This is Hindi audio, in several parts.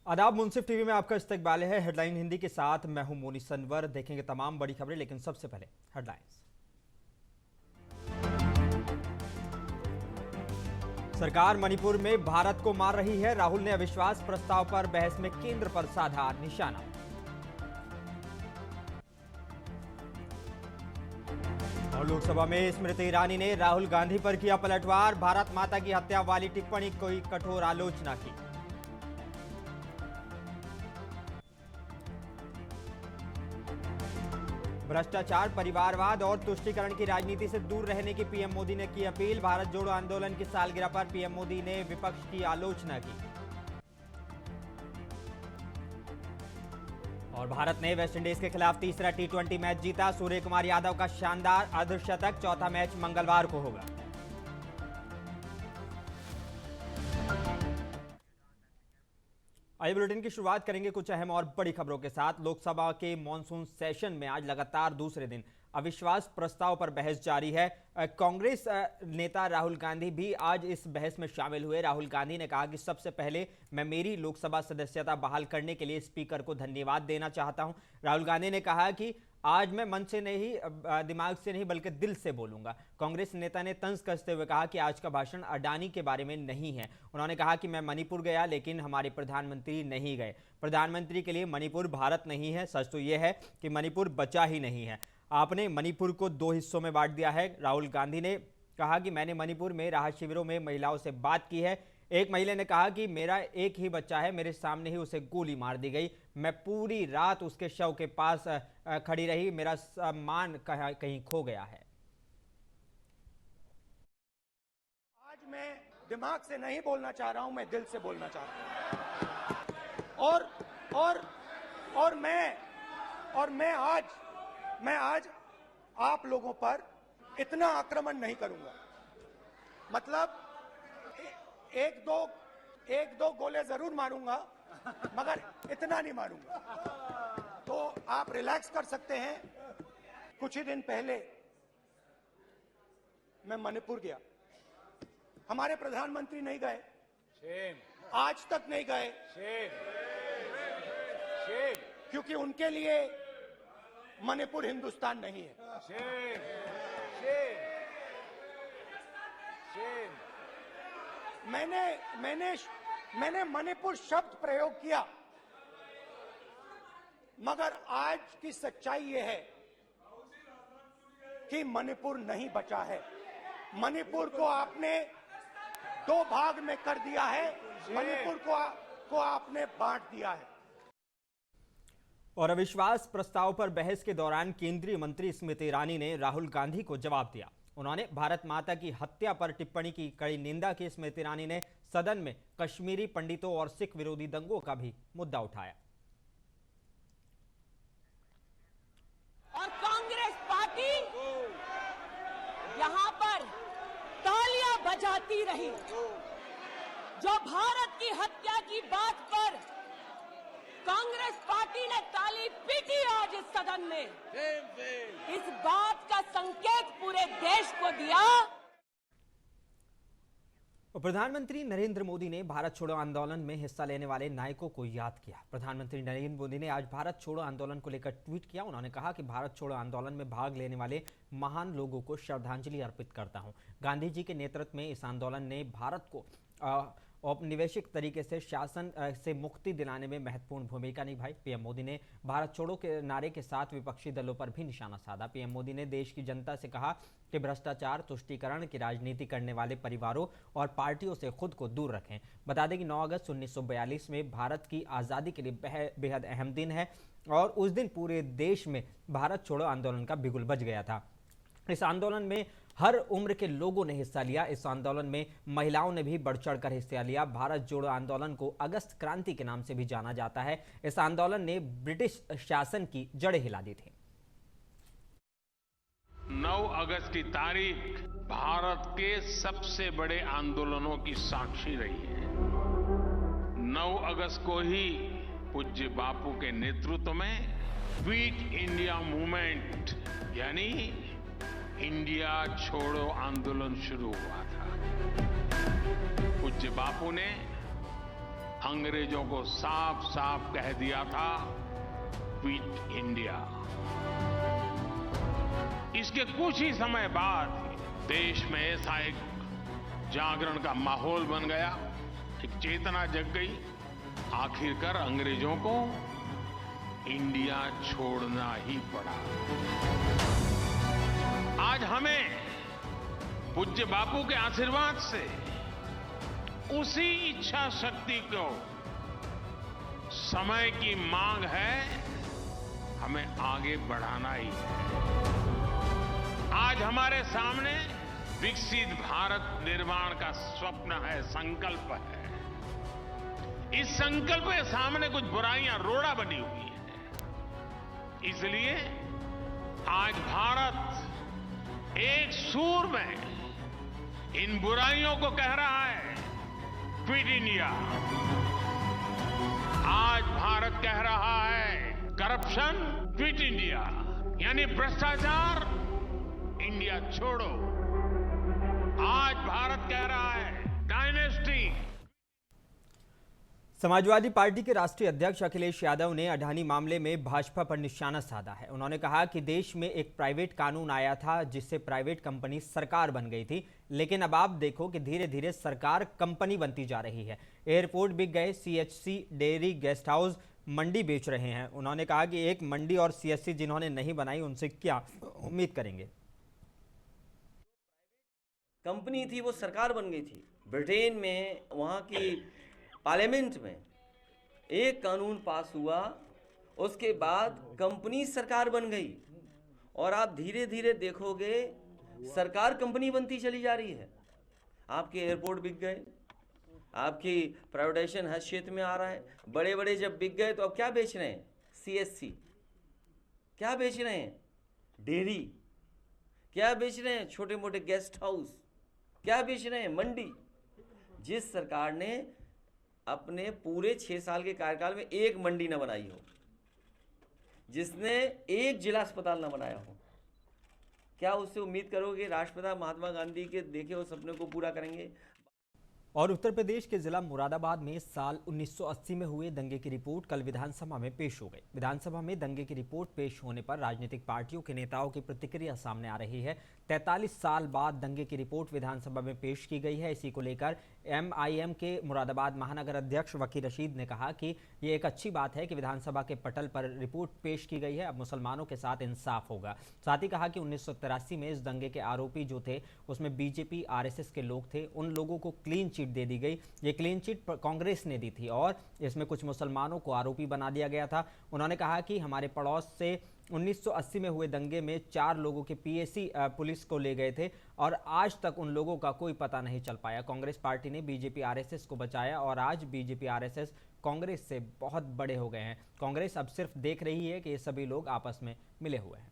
आदाब, मुंसिफ टीवी में आपका इस्तकबाल है। हेडलाइन हिंदी के साथ मैं हूं मोनी सनवर। देखेंगे तमाम बड़ी खबरें, लेकिन सबसे पहले हेडलाइंस। सरकार मणिपुर में भारत को मार रही है। राहुल ने अविश्वास प्रस्ताव पर बहस में केंद्र पर साधा निशाना। और लोकसभा में स्मृति ईरानी ने राहुल गांधी पर किया पलटवार। भारत माता की हत्या वाली टिप्पणी की कठोर आलोचना की। भ्रष्टाचार, परिवारवाद और तुष्टीकरण की राजनीति से दूर रहने की पीएम मोदी ने की अपील। भारत जोड़ो आंदोलन की सालगिरह पर पीएम मोदी ने विपक्ष की आलोचना की। और भारत ने वेस्टइंडीज के खिलाफ तीसरा टी20 मैच जीता। सूर्य कुमार यादव का शानदार अर्धशतक। चौथा मैच मंगलवार को होगा। आइए बुलेटिन की शुरुआत करेंगे कुछ अहम और बड़ी खबरों के साथ। लोकसभा के मॉनसून सेशन में आज लगातार दूसरे दिन अविश्वास प्रस्ताव पर बहस जारी है। कांग्रेस नेता राहुल गांधी भी आज इस बहस में शामिल हुए। राहुल गांधी ने कहा कि सबसे पहले मैं मेरी लोकसभा सदस्यता बहाल करने के लिए स्पीकर को धन्यवाद देना चाहता हूं। राहुल गांधी ने कहा कि आज मैं मन से नहीं, दिमाग से नहीं, बल्कि दिल से बोलूंगा। कांग्रेस नेता ने तंज कसते हुए कहा कि आज का भाषण अडानी के बारे में नहीं है। उन्होंने कहा कि मैं मणिपुर गया, लेकिन हमारे प्रधानमंत्री नहीं गए। प्रधानमंत्री के लिए मणिपुर भारत नहीं है। सच तो यह है कि मणिपुर बचा ही नहीं है। आपने मणिपुर को 2 हिस्सों में बांट दिया है। राहुल गांधी ने कहा कि मैंने मणिपुर में राहत शिविरों में महिलाओं से बात की है। एक महिला ने कहा कि मेरा एक ही बच्चा है, मेरे सामने ही उसे गोली मार दी गई। मैं पूरी रात उसके शव के पास खड़ी रही। मेरा सम्मान कहीं खो गया है। आज मैं दिमाग से नहीं बोलना चाह रहा हूं, मैं दिल से बोलना चाह रहा हूं। और मैं आज आप लोगों पर इतना आक्रमण नहीं करूंगा। मतलब एक दो गोले जरूर मारूंगा, मगर इतना नहीं मारूंगा। तो आप रिलैक्स कर सकते हैं। कुछ ही दिन पहले मैं मणिपुर गया। हमारे प्रधानमंत्री नहीं गए, आज तक नहीं गए, क्योंकि उनके लिए मणिपुर हिंदुस्तान नहीं है। मैंने मणिपुर शब्द प्रयोग किया, मगर आज की सच्चाई यह है कि मणिपुर नहीं बचा है। मणिपुर को आपने 2 भाग में कर दिया है। मणिपुर को आपने बांट दिया है। और अविश्वास प्रस्ताव पर बहस के दौरान केंद्रीय मंत्री स्मृति ईरानी ने राहुल गांधी को जवाब दिया। उन्होंने भारत माता की हत्या पर टिप्पणी की कड़ी निंदा की। स्मृति ईरानी ने सदन में कश्मीरी पंडितों और सिख विरोधी दंगों का भी मुद्दा उठाया। और कांग्रेस पार्टी यहां पर तालियां बजाती रही। जो भारत की हत्या की बात पर कांग्रेस पार्टी ने ताली पीटी आज इस सदन में, इस बात का संकेत पूरे देश को दिया। प्रधानमंत्री नरेंद्र मोदी ने भारत छोड़ो आंदोलन में हिस्सा लेने वाले नायकों को याद किया। प्रधानमंत्री नरेंद्र मोदी ने आज भारत छोड़ो आंदोलन को लेकर ट्वीट किया। उन्होंने कहा कि भारत छोड़ो आंदोलन में भाग लेने वाले महान लोगों को श्रद्धांजलि अर्पित करता हूं। गांधी जी के नेतृत्व में इस आंदोलन ने भारत को औपनिवेशिक तरीके से शासन से मुक्ति दिलाने में महत्वपूर्ण भूमिका निभाई। पीएम मोदी ने भारत छोड़ो के नारे के साथ विपक्षी दलों पर भी निशाना साधा। पीएम मोदी ने देश की जनता से कहा कि भ्रष्टाचार, तुष्टीकरण की राजनीति करने वाले परिवारों और पार्टियों से खुद को दूर रखें। बता दें कि 9 अगस्त 1942 में भारत की आज़ादी के लिए बेहद अहम दिन है और उस दिन पूरे देश में भारत छोड़ो आंदोलन का बिगुल बज गया था। इस आंदोलन में हर उम्र के लोगों ने हिस्सा लिया। इस आंदोलन में महिलाओं ने भी बढ़ चढ़कर हिस्सा लिया। भारत जोड़ो आंदोलन को अगस्त क्रांति के नाम से भी जाना जाता है। इस आंदोलन ने ब्रिटिश शासन की जड़ें हिला दी थी। 9 अगस्त की तारीख भारत के सबसे बड़े आंदोलनों की साक्षी रही है। 9 अगस्त को ही पूज्य बापू के नेतृत्व में क्विट इंडिया मूवमेंट यानी इंडिया छोड़ो आंदोलन शुरू हुआ था। पूज्य बापू ने अंग्रेजों को साफ साफ कह दिया था, क्विट इंडिया। इसके कुछ ही समय बाद देश में ऐसा एक जागरण का माहौल बन गया, एक चेतना जग गई। आखिरकार अंग्रेजों को इंडिया छोड़ना ही पड़ा। आज हमें पूज्य बापू के आशीर्वाद से उसी इच्छा शक्ति को समय की मांग है, हमें आगे बढ़ाना ही है। आज हमारे सामने विकसित भारत निर्माण का स्वप्न है, संकल्प है। इस संकल्प के सामने कुछ बुराइयां रोड़ा बनी हुई है। इसलिए आज भारत एक सुर में इन बुराइयों को कह रहा है, क्विट इंडिया। आज भारत कह रहा है, करप्शन क्विट इंडिया, यानी भ्रष्टाचार इंडिया छोड़ो। आज भारत कह रहा है, डायनेस्टी। समाजवादी पार्टी के राष्ट्रीय अध्यक्ष अखिलेश यादव ने अडानी मामले में भाजपा पर निशाना साधा है। उन्होंने कहा कि देश में एक प्राइवेट कानून आया था जिससे प्राइवेट कंपनी सरकार बन गई थी, लेकिन अब आप देखो कि धीरे धीरे सरकार कंपनी बनती जा रही है। एयरपोर्ट बिक गए, सीएचसी, डेयरी, गेस्ट हाउस, मंडी बेच रहे हैं। उन्होंने कहा कि एक मंडी और सीएचसी जिन्होंने नहीं बनाई उनसे क्या उम्मीद करेंगे। कंपनी थी वो सरकार बन गई थी। ब्रिटेन में वहाँ की पार्लियामेंट में एक कानून पास हुआ, उसके बाद कंपनी सरकार बन गई और आप धीरे धीरे देखोगे सरकार कंपनी बनती चली जा रही है। आपके एयरपोर्ट बिक गए, आपकी प्राइवेटाइजेशन हर क्षेत्र में आ रहा है। बड़े बड़े जब बिक गए तो अब क्या बेच रहे हैं? सीएससी। क्या बेच रहे हैं? डेयरी। क्या बेच रहे हैं? छोटे मोटे गेस्ट हाउस। क्या बेच रहे हैं? मंडी। जिस सरकार ने अपने पूरे 6 साल के कार्यकाल में एक मंडी न बनाई हो, जिसने एक जिला अस्पताल न बनाया हो, क्या उससे उम्मीद करोगे राष्ट्रपिता महात्मा गांधी के देखे हुए सपने को पूरा करेंगे? और उत्तर प्रदेश के जिला मुरादाबाद में साल 1980 में हुए दंगे की रिपोर्ट कल विधानसभा में पेश हो गई। विधानसभा में दंगे की रिपोर्ट पेश होने पर राजनीतिक पार्टियों के नेताओं की प्रतिक्रिया सामने आ रही है। 43 साल बाद दंगे की रिपोर्ट विधानसभा में पेश की गई है। इसी को लेकर एमआईएम के मुरादाबाद महानगर अध्यक्ष वकील रशीद ने कहा कि ये एक अच्छी बात है कि विधानसभा के पटल पर रिपोर्ट पेश की गई है। अब मुसलमानों के साथ इंसाफ होगा। साथ ही कहा कि 1983 में इस दंगे के आरोपी जो थे उसमें बीजेपी, आरएसएस के लोग थे। उन लोगों को क्लीन चिट दे दी गई। ये क्लीन चिट कांग्रेस ने दी थी और इसमें कुछ मुसलमानों को आरोपी बना दिया गया था। उन्होंने कहा कि हमारे पड़ोस से 1980 में हुए दंगे में 4 लोगों के पीएसी पुलिस को ले गए थे और आज तक उन लोगों का कोई पता नहीं चल पाया। कांग्रेस पार्टी ने बीजेपी, आरएसएस को बचाया और आज बीजेपी, आरएसएस कांग्रेस से बहुत बड़े हो गए हैं। कांग्रेस अब सिर्फ देख रही है कि ये सभी लोग आपस में मिले हुए हैं।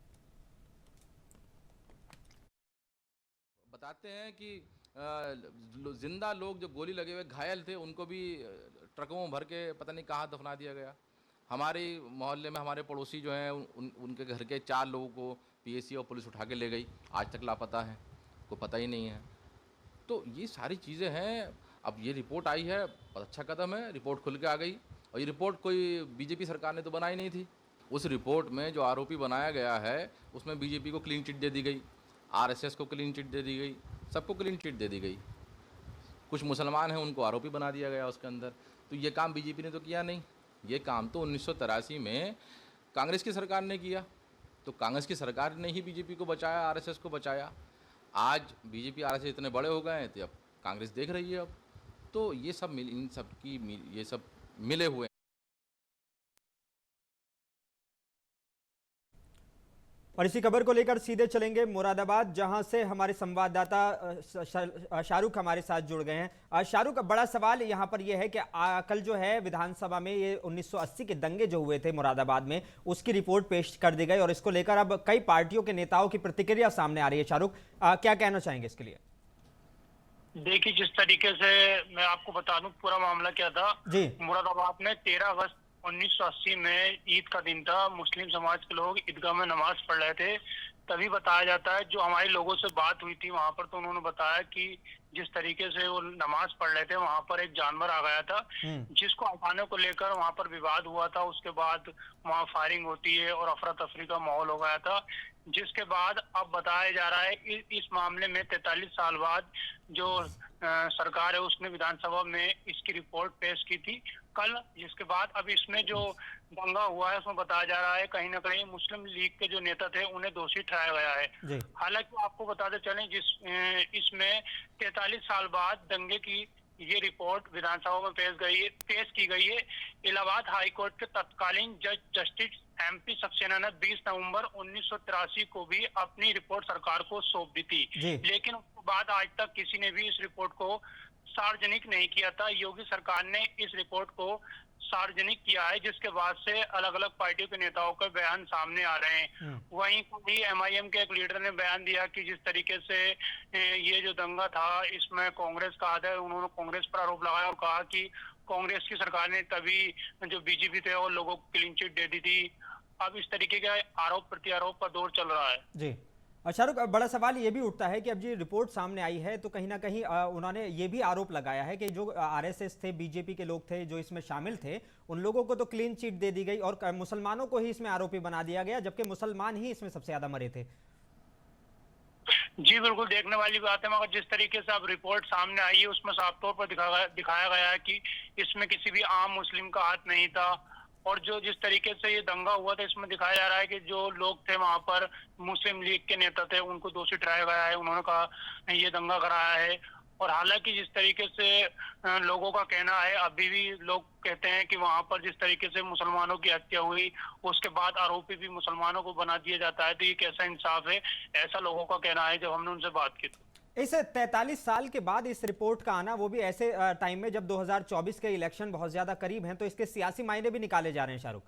बताते हैं कि जिंदा लोग जो गोली लगे हुए घायल थे उनको भी ट्रकों में भर के पता नहीं कहाँ दफना दिया गया। हमारे मोहल्ले में हमारे पड़ोसी जो हैं उनके घर के 4 लोगों को पीएसी और पुलिस उठा के ले गई, आज तक लापता है, कोई पता ही नहीं है। तो ये सारी चीज़ें हैं। अब ये रिपोर्ट आई है, बहुत अच्छा कदम है, रिपोर्ट खुल के आ गई। और ये रिपोर्ट कोई बीजेपी सरकार ने तो बनाई नहीं थी। उस रिपोर्ट में जो आरोपी बनाया गया है उसमें बीजेपी को क्लीन चिट दे दी गई, आरएसएस को क्लीन चिट दे दी गई, सबको क्लीन चिट दे दी गई। कुछ मुसलमान हैं उनको आरोपी बना दिया गया उसके अंदर। तो ये काम बीजेपी ने तो किया नहीं। ये काम तो 1983 में कांग्रेस की सरकार ने किया। तो कांग्रेस की सरकार ने ही बीजेपी को बचाया, आरएसएस को बचाया। आज बीजेपी, आरएसएस इतने बड़े हो गए हैं तो अब कांग्रेस देख रही है। अब तो ये सब इन सब की ये सब मिले हुए। और इसी खबर को लेकर सीधे चलेंगे मुरादाबाद, जहां से हमारे संवाददाता शाहरुख हमारे साथ जुड़ गए हैं। शाहरुख, बड़ा सवाल यहां पर यह है कि कल जो है विधानसभा में ये 1980 के दंगे जो हुए थे मुरादाबाद में, उसकी रिपोर्ट पेश कर दी गई और इसको लेकर अब कई पार्टियों के नेताओं की प्रतिक्रिया सामने आ रही है। शाहरुख, क्या कहना चाहेंगे इसके लिए? देखिए, जिस तरीके से मैं आपको बता दूं पूरा मामला क्या था जी। मुरादाबाद में 13 अगस्त 1980 में ईद का दिन था। मुस्लिम समाज के लोग ईदगाह में नमाज पढ़ रहे थे। तभी बताया जाता है। जो हमारे लोगों से बात हुई थी वहां पर, तो उन्होंने बताया कि जिस तरीके से वो नमाज पढ़ रहे थे वहां पर एक जानवर आ गया था जिसको हटाने को लेकर वहां पर विवाद हुआ था। उसके बाद वहां फायरिंग होती है और अफरा तफरी का माहौल हो गया था, जिसके बाद अब बताया जा रहा है कि इस मामले में 43 साल बाद जो सरकार है उसने विधानसभा में इसकी रिपोर्ट पेश की थी कल, जिसके बाद अब इसमें जो दंगा हुआ है उसमें बताया जा रहा है कहीं ना कहीं मुस्लिम लीग के जो नेता थे उन्हें दोषी ठहराया गया है। हालांकि आपको बताते चलें इसमें 43 साल बाद दंगे की ये रिपोर्ट विधानसभा में पेश की गई है। इलाहाबाद हाई कोर्ट के तत्कालीन जज जस्टिस MP सक्सेना ने 20 नवंबर 1983 को भी अपनी रिपोर्ट सरकार को सौंप दी थी, लेकिन उसके बाद आज तक किसी ने भी इस रिपोर्ट को सार्वजनिक नहीं किया था। योगी सरकार ने इस रिपोर्ट को सार्वजनिक किया है, जिसके बाद से अलग अलग पार्टियों के नेताओं के बयान सामने आ रहे हैं। वहीं कोई MIM के एक लीडर ने बयान दिया कि जिस तरीके से ये जो दंगा था इसमें कांग्रेस का हाथ है। उन्होंने कांग्रेस पर आरोप लगाया और कहा कि कांग्रेस की सरकार ने तभी जो BJP थे और लोगों को क्लीन चिट दे दी थी। अब इस तरीके का आरोप प्रत्यारोप का दौर चल रहा है। जी शाहरुख, बड़ा सवाल ये भी उठता है कि अब जी रिपोर्ट सामने आई है तो कहीं ना कहीं उन्होंने ये भी आरोप लगाया है कि जो RSS थे, BJP के लोग थे जो इसमें शामिल थे, उन लोगों को तो क्लीन चिट दे दी गई और मुसलमानों को ही इसमें आरोपी बना दिया गया, जबकि मुसलमान ही इसमें सबसे ज्यादा मरे थे। जी बिल्कुल, देखने वाली बात है, मगर जिस तरीके से अब रिपोर्ट सामने आई है उसमें साफ तौर पर दिखाया गया है कि इसमें किसी भी आम मुस्लिम का हाथ नहीं था। और जो जिस तरीके से ये दंगा हुआ था इसमें दिखाया जा रहा है कि जो लोग थे वहां पर मुस्लिम लीग के नेता थे उनको दोषी ठहराया गया है। उन्होंने कहा ये दंगा कराया है। और हालांकि जिस तरीके से लोगों का कहना है, अभी भी लोग कहते हैं कि वहां पर जिस तरीके से मुसलमानों की हत्या हुई उसके बाद आरोपी भी मुसलमानों को बना दिया जाता है, तो ये कैसा इंसाफ है, ऐसा लोगों का कहना है जब हमने उनसे बात की। इस 43 साल के बाद इस रिपोर्ट का आना, वो भी ऐसे टाइम में जब 2024 के इलेक्शन बहुत ज्यादा करीब हैं, तो इसके सियासी मायने भी निकाले जा रहे हैं शाहरुख।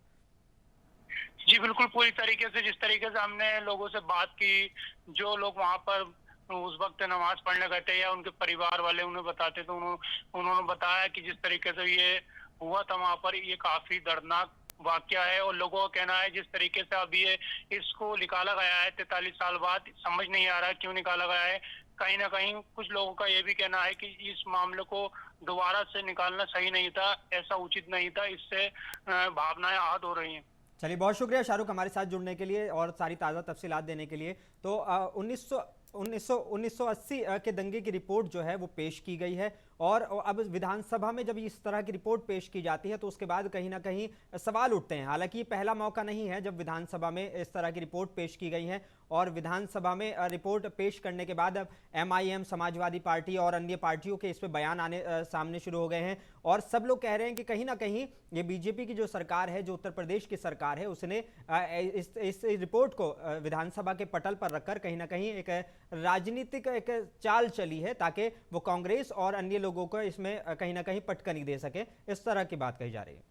जी बिल्कुल, पूरी तरीके से जिस तरीके से हमने लोगों से बात की, जो लोग वहां पर उस वक्त नमाज पढ़ने गए थे या उनके परिवार वाले उन्हें बताते तो उन्होंने बताया कि जिस तरीके से ये हुआ था वहां पर ये काफी दर्दनाक वाकया है। और लोगों का कहना है जिस तरीके से अभी ये इसको निकाला गया है 43 साल बाद, समझ नहीं आ रहा है क्यों निकाला गया है। कहीं ना कहीं कुछ लोगों का ये भी कहना है कि इस मामले को दोबारा से निकालना सही नहीं था, ऐसा उचित नहीं था, इससे भावनाएं आहत हो रही हैं। चलिए, बहुत शुक्रिया शाहरुख हमारे साथ जुड़ने के लिए और सारी ताज़ा तफसीलात देने के लिए। तो 1980 के दंगे की रिपोर्ट जो है वो पेश की गई है और अब विधानसभा में जब इस तरह की रिपोर्ट पेश की जाती है तो उसके बाद कहीं ना कहीं सवाल उठते हैं। हालांकि पहला मौका नहीं है जब विधानसभा में इस तरह की रिपोर्ट पेश की गई है और विधानसभा में रिपोर्ट पेश करने के बाद अब MIM, समाजवादी पार्टी और अन्य पार्टियों के इस पे बयान आने सामने शुरू हो गए हैं और सब लोग कह रहे हैं कि कहीं ना कहीं ये BJP की जो सरकार है, जो उत्तर प्रदेश की सरकार है, उसने इस रिपोर्ट को विधानसभा के पटल पर रखकर कहीं ना कहीं एक राजनीतिक एक चाल चली है ताकि वो कांग्रेस और अन्य लोगों को इसमें कहीं ना कहीं पटकनी दे सके। इस तरह की बात कही जा रही है।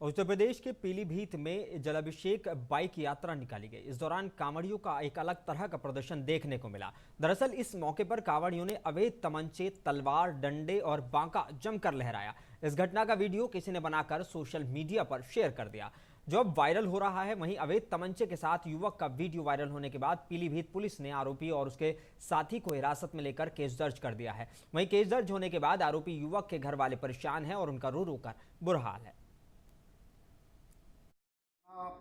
उत्तर प्रदेश के पीलीभीत में जलाभिषेक बाइक यात्रा निकाली गई। इस दौरान कांवड़ियों का एक अलग तरह का प्रदर्शन देखने को मिला। दरअसल इस मौके पर कांवड़ियों ने अवैध तमंचे, तलवार, डंडे और बांका जमकर लहराया। इस घटना का वीडियो किसी ने बनाकर सोशल मीडिया पर शेयर कर दिया, जो अब वायरल हो रहा है। वहीं अवैध तमंचे के साथ युवक का वीडियो वायरल होने के बाद पीलीभीत पुलिस ने आरोपी और उसके साथी को हिरासत में लेकर केस दर्ज कर दिया है। वहीं केस दर्ज होने के बाद आरोपी युवक के घर वाले परेशान हैं और उनका रो रो कर बुरा हाल है।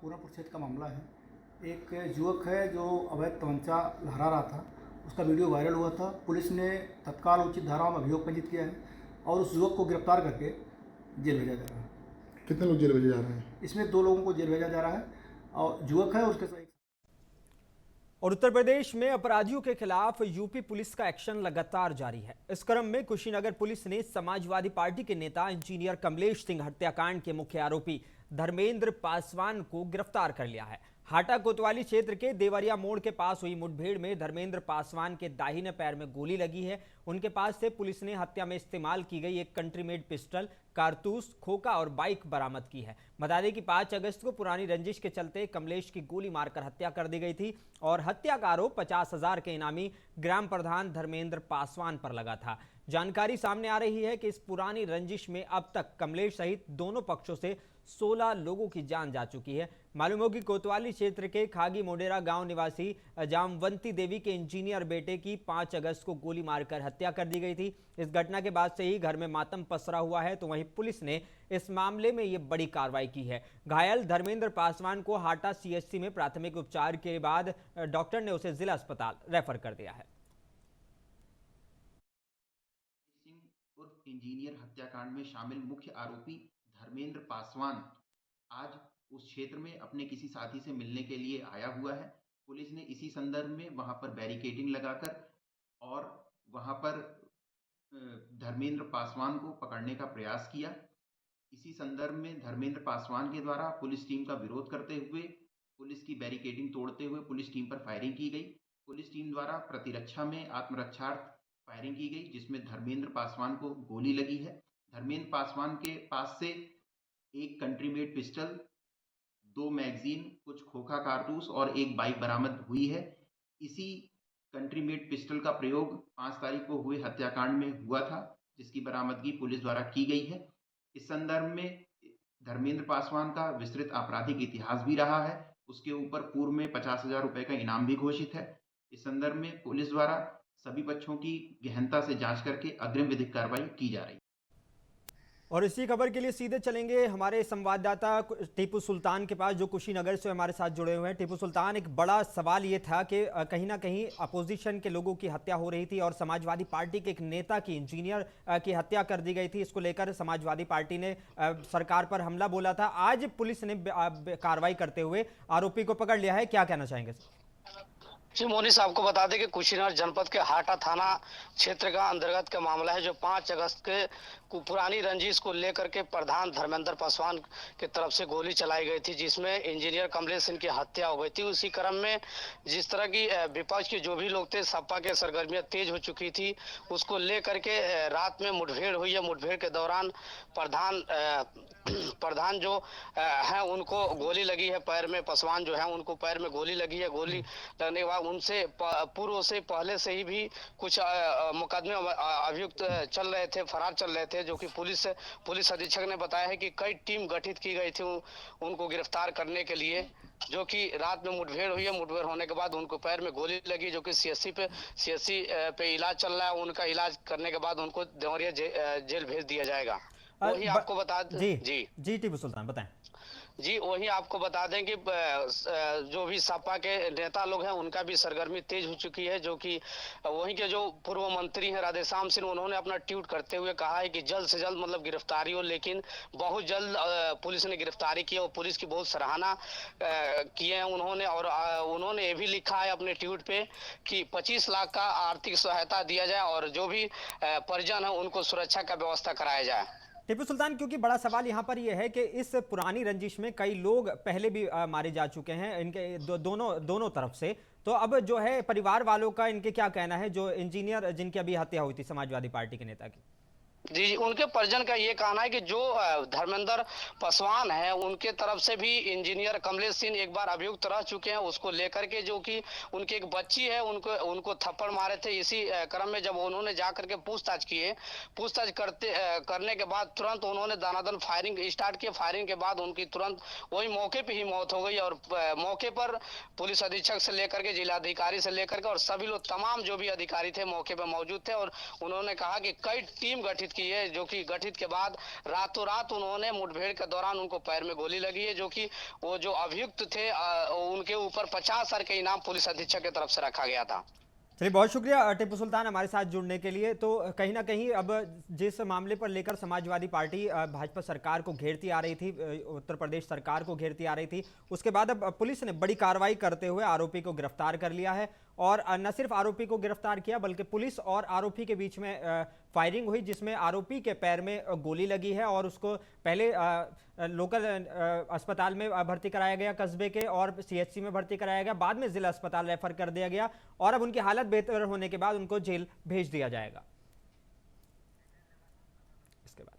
पूरापुर क्षेत्र का मामला है। एक युवक है जो अवैध तमंचा लहरा रहा था, उसका वीडियो वायरल हुआ था। पुलिस ने तत्काल उचित धाराओं में अभियोग पंजीत किया है और उस युवक को गिरफ्तार करके जेल भेजा जा रहा है। कितने लोग जेल भेजे जा रहे हैं? इसमें 2 लोगों को जेल भेजा जा रहा है और युवक है उसके साथ। और उत्तर प्रदेश में अपराधियों के खिलाफ यूपी पुलिस का एक्शन लगातार जारी है। इस क्रम में कुशीनगर पुलिस ने समाजवादी पार्टी के नेता इंजीनियर कमलेश सिंह हत्याकांड के मुख्य आरोपी धर्मेंद्र पासवान को गिरफ्तार कर लिया है। हाटा कोतवाली क्षेत्र के देवरिया मोड़ के पास हुई मुठभेड़ में धर्मेंद्र पासवान के दाहिने पैर में गोली लगी है। उनके पास से पुलिस ने हत्या में इस्तेमाल की गई एक कंट्री मेड पिस्टल, कारतूस, खोखा और बाइक बरामद की है। बता दें कि 5 अगस्त को पुरानी रंजिश के चलते कमलेश की गोली मारकर हत्या कर दी गई थी और हत्या का आरोप 50,000 के इनामी ग्राम प्रधान धर्मेंद्र पासवान पर लगा था। जानकारी सामने आ रही है कि इस पुरानी रंजिश में अब तक कमलेश सहित दोनों पक्षों से 16 लोगों की जान जा चुकी है। मालूम हो कि कोतवाली क्षेत्र के खागी मोडेरा गांव निवासी जामवंती देवी के इंजीनियर बेटे की 5 अगस्त को गोली मारकर हत्या कर दी गई थी। इस घटना के बाद से ही घर में मातम पसरा हुआ है, तो वहीं पुलिस ने इस मामले में ये बड़ी कार्रवाई की है। घायल धर्मेंद्र पासवान को हाटा सीएचसी में प्राथमिक उपचार के बाद डॉक्टर ने उसे जिला अस्पताल रेफर कर दिया है। इंजीनियर हत्याकांड में शामिल मुख्य आरोपी धर्मेंद्र पासवान आज उस क्षेत्र में अपने किसी साथी से मिलने के लिए आया हुआ है। पुलिस ने इसी संदर्भ में वहां पर बैरिकेडिंग लगाकर और वहां पर धर्मेंद्र पासवान को पकड़ने का प्रयास किया। इसी संदर्भ में धर्मेंद्र पासवान के द्वारा पुलिस टीम का विरोध करते हुए पुलिस की बैरिकेडिंग तोड़ते हुए पुलिस टीम पर फायरिंग की गई। पुलिस टीम द्वारा प्रतिरक्षा में आत्मरक्षार्थ फायरिंग की गई, जिसमें धर्मेंद्र पासवान को गोली लगी है। धर्मेंद्र पासवान के पास से एक कंट्री मेड पिस्टल, 2 मैगजीन, कुछ खोखा कारतूस और एक बाइक बरामद हुई है। इसी कंट्री मेड पिस्टल का प्रयोग 5 तारीख को हुए हत्याकांड में हुआ था, जिसकी बरामदगी पुलिस द्वारा की गई है। इस संदर्भ में धर्मेंद्र पासवान का विस्तृत आपराधिक इतिहास भी रहा है। उसके ऊपर पूर्व में 50,000 रुपए का इनाम भी घोषित है। इस संदर्भ में पुलिस द्वारा सभी पक्षों की गहनता से जांच करके अग्रिम विधिक कार्रवाई की जा रही है। और इसी खबर के लिए सीधे चलेंगे हमारे संवाददाता टीपू सुल्तान के पास, जो कुशीनगर से हमारे साथ जुड़े हुए हैं। टीपू सुल्तान, एक बड़ा सवाल ये था कि कहीं ना कहीं अपोजिशन के लोगों की हत्या हो रही थी और समाजवादी पार्टी के एक नेता की, इंजीनियर की हत्या कर दी गई थी। इसको लेकर समाजवादी पार्टी ने सरकार पर हमला बोला था। आज पुलिस ने कार्रवाई करते हुए आरोपी को पकड़ लिया है, क्या कहना चाहेंगे? जी मोनिस, आपको बता दें कि कुशीनगर जनपद के हाटा थाना क्षेत्र का अंतर्गत का मामला है, जो 5 अगस्त के पुरानी रंजिश को लेकर के प्रधान धर्मेंद्र पासवान की तरफ से गोली चलाई गई थी, जिसमें इंजीनियर कमलेश सिंह की हत्या हो गई थी। उसी क्रम में जिस तरह की विपक्ष के जो भी लोग थे, सपा के सरगर्मियां तेज हो चुकी थी, उसको लेकर के रात में मुठभेड़ हुई है। मुठभेड़ के दौरान प्रधान जो है उनको गोली लगी है पैर में। पासवान जो है उनको पैर में गोली लगी है। गोली लगने के बाद उनसे पूर्व से पहले से ही भी कुछ मुकदमे अभियुक्त चल रहे थे, फरार चल रहे थे, जो कि पुलिस अधीक्षक ने बताया है कि कई टीम गठित की गई थी उनको गिरफ्तार करने के लिए। जो कि रात में मुठभेड़ हुई है। मुठभेड़ होने के बाद उनको पैर में गोली लगी, जो कि सीएससी पे इलाज चल रहा है। उनका इलाज करने के बाद उनको देवरिया जेल भेज दिया जाएगा। वही आपको बता जी टीपू सुल्तान बताएं। जी वही आपको बता दें कि जो भी सपा के नेता लोग हैं उनका भी सरगर्मी तेज हो चुकी है। जो कि वहीं के जो पूर्व मंत्री हैं राधेश्याम सिंह, उन्होंने अपना ट्वीट करते हुए कहा है कि जल्द से जल्द मतलब गिरफ्तारी हो, लेकिन बहुत जल्द पुलिस ने गिरफ्तारी की और पुलिस की बहुत सराहना किए हैं उन्होंने। और उन्होंने ये भी लिखा है अपने ट्वीट पे कि 25 लाख का आर्थिक सहायता दिया जाए और जो भी परिजन है उनको सुरक्षा का व्यवस्था कराया जाए। टीपू सुल्तान, क्योंकि बड़ा सवाल यहाँ पर यह है कि इस पुरानी रंजिश में कई लोग पहले भी मारे जा चुके हैं इनके दोनों तरफ से, तो अब जो है परिवार वालों का इनके क्या कहना है, जो इंजीनियर जिनकी अभी हत्या हुई थी समाजवादी पार्टी के नेता की? जी उनके परिजन का ये कहना है कि जो धर्मेंद्र पासवान है उनके तरफ से भी इंजीनियर कमलेश सिंह एक बार अभियुक्त रह चुके हैं, उसको लेकर के जो कि उनकी एक बच्ची है उनको थप्पड़ मारे थे। इसी क्रम में जब उन्होंने जाकर के पूछताछ करने के बाद तुरंत उन्होंने दानादन फायरिंग स्टार्ट किया। फायरिंग के बाद उनकी तुरंत वही मौके पर ही मौत हो गई। और मौके पर पुलिस अधीक्षक से लेकर के जिलाधिकारी से लेकर के और सभी लोग तमाम जो भी अधिकारी थे मौके पर मौजूद थे। और उन्होंने कहा कि कई टीम गठित की है, जो कि गठित के बाद रातों रात उन्होंने मुठभेड़ के दौरान उनको पैर में गोली लगी है। जो कि वो जो अभियुक्त थे उनके ऊपर 50,000 के इनाम पुलिस अधीक्षक की तरफ से रखा गया था। चलिए, बहुत शुक्रिया टीपू सुल्तान हमारे साथ जुड़ने के लिए। तो कहीं ना कहीं अब जिस मामले पर लेकर समाजवादी पार्टी भाजपा सरकार को घेरती आ रही थी, उत्तर प्रदेश सरकार को घेरती आ रही थी, उसके बाद अब पुलिस ने बड़ी कार्रवाई करते हुए आरोपी को गिरफ्तार कर लिया है। और न सिर्फ आरोपी को गिरफ्तार किया बल्कि पुलिस और आरोपी के बीच में फायरिंग हुई, जिसमें आरोपी के पैर में गोली लगी है और उसको पहले लोकल अस्पताल में भर्ती कराया गया कस्बे के, और सीएचसी में भर्ती कराया गया, बाद में जिला अस्पताल रेफर कर दिया गया और अब उनकी हालत बेहतर होने के बाद उनको जेल भेज दिया जाएगा। इसके बाद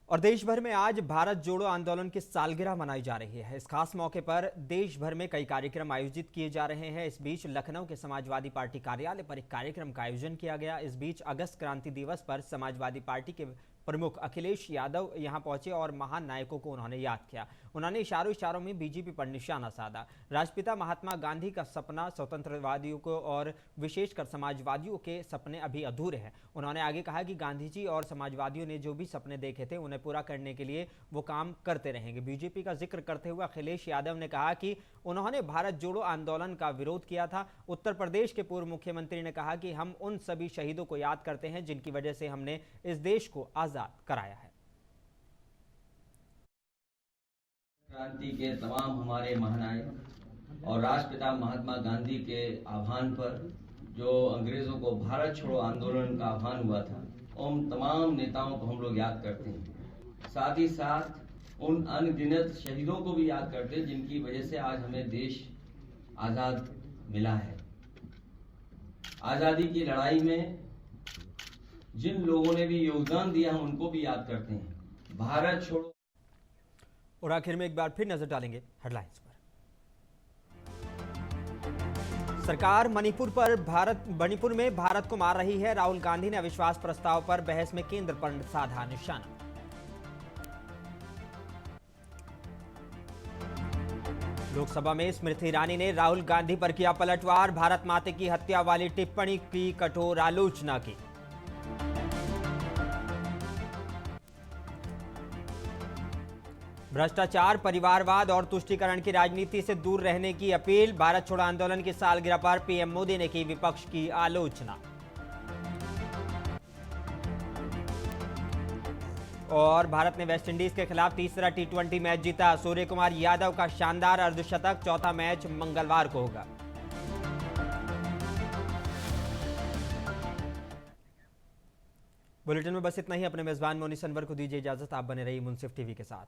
और देश भर में आज भारत जोड़ो आंदोलन की सालगिरह मनाई जा रही है। इस खास मौके पर देश भर में कई कार्यक्रम आयोजित किए जा रहे हैं। इस बीच लखनऊ के समाजवादी पार्टी कार्यालय पर एक कार्यक्रम का आयोजन किया गया। इस बीच अगस्त क्रांति दिवस पर समाजवादी पार्टी के प्रमुख अखिलेश यादव यहां पहुंचे और महान नायकों को उन्होंने याद किया। उन्होंने इशारों में बीजेपी पर निशाना साधा। राष्ट्रपिता महात्मा गांधी का सपना स्वतंत्रवादियों को और विशेषकर समाजवादियों के सपने अभी अधूरे हैं। उन्होंने आगे कहा कि गांधी जी और समाजवादियों ने जो भी सपने देखे थे उन्हें पूरा करने के लिए वो काम करते रहेंगे। बीजेपी का जिक्र करते हुए अखिलेश यादव ने कहा कि उन्होंने भारत जोड़ो आंदोलन का विरोध किया था। उत्तर प्रदेश के पूर्व मुख्यमंत्री ने कहा कि हम उन सभी शहीदों को याद करते हैं जिनकी वजह से हमने इस देश को आजाद कराया है। क्रांति के तमाम हमारे महानायक और राष्ट्रपिता महात्मा गांधी के आह्वान पर जो अंग्रेजों को भारत छोड़ो आंदोलन का आह्वान हुआ था, उन तमाम नेताओं को हम लोग याद करते हैं। साथ ही साथ उन अनगिनत शहीदों को भी याद करते हैं जिनकी वजह से आज हमें देश आजाद मिला है। आजादी की लड़ाई में जिन लोगों ने भी योगदान दिया हम उनको भी याद करते हैं। भारत छोड़ो। और आखिर में एक बार फिर नजर डालेंगे हेडलाइंस पर। सरकार मणिपुर में भारत को मार रही है। राहुल गांधी ने अविश्वास प्रस्ताव पर बहस में केंद्र पर साधा निशाना। लोकसभा में स्मृति ईरानी ने राहुल गांधी पर किया पलटवार। भारत माता की हत्या वाली टिप्पणी की कठोर आलोचना की। भ्रष्टाचार, परिवारवाद और तुष्टीकरण की राजनीति से दूर रहने की अपील। भारत छोड़ो आंदोलन की सालगिरह पर पीएम मोदी ने की विपक्ष की आलोचना। और भारत ने वेस्टइंडीज के खिलाफ तीसरा टी20 मैच जीता। सूर्य कुमार यादव का शानदार अर्धशतक। चौथा मैच मंगलवार को होगा। बुलेटिन में बस इतना ही। अपने मेजबान मोनी सनवर को दीजिए इजाजत। आप बने रहिए मुंसिफ टीवी के साथ।